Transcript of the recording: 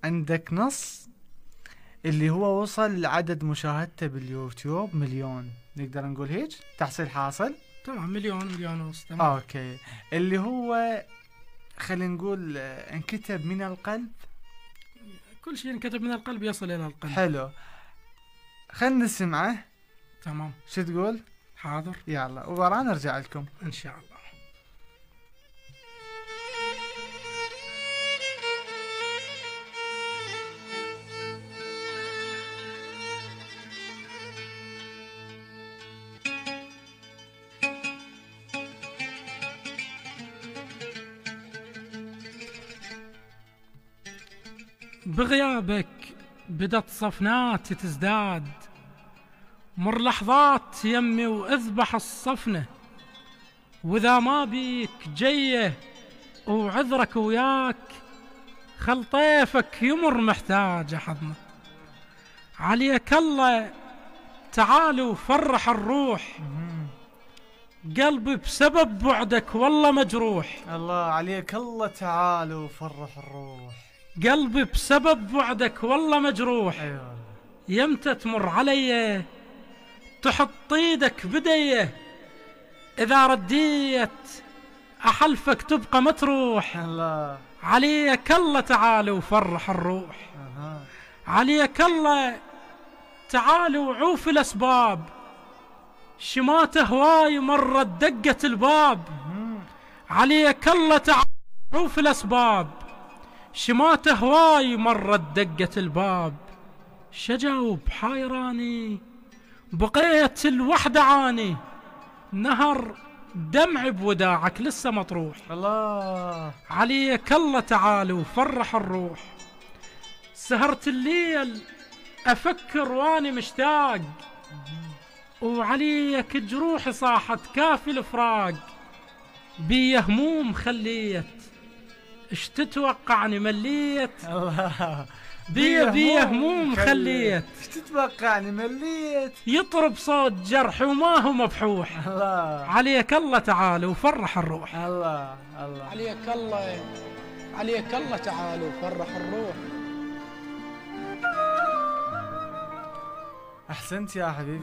عندك نص اللي هو وصل لعدد مشاهدته باليوتيوب 1,000,000، نقدر نقول هيك تحصيل حاصل. تمام، 1,000,000 ونص. تمام. اوكي، اللي هو خلينا نقول انكتب من القلب. كل شيء انكتب من القلب يصل الى القلب. حلو، خلنا نسمعه. تمام، شو تقول؟ حاضر، يلا ورانا نرجع لكم ان شاء الله. بغيابك بدت صفنات تزداد، مر لحظات يمي واذبح الصفنة، واذا ما بيك جيه وعذرك وياك، خل طيفك يمر محتاج حضنه. عليك الله تعال وفرح الروح، قلبي بسبب بعدك والله مجروح. الله عليك، الله تعال وفرح الروح، قلبي بسبب بعدك والله مجروح. ايوه، يمتى تمر علي تحط ايدك بديه، اذا رديت احلفك تبقى متروح. الله عليك الله تعال وفرح الروح، عليك الله تعال وعوف الاسباب، شماته هواي مرت دقت الباب. عليك الله تعال وعوف الاسباب، شماته هواي مرت دقت الباب. شجاوب حايراني بقيت الوحدة عاني، نهر دمع بوداعك لسه مطروح. الله عليك الله تعال وفرح الروح، سهرت الليل افكر واني مشتاق، وعليك جروحي صاحت كافي الفراق. بي هموم خليت اش تتوقعني مليت، الله بي هموم خليت ايش تتوقعني مليت، يطرب صوت جرحي وما هو مبحوح. الله عليك الله تعال وفرح الروح. الله الله عليك الله تعال وفرح الروح. احسنت يا حبيبي.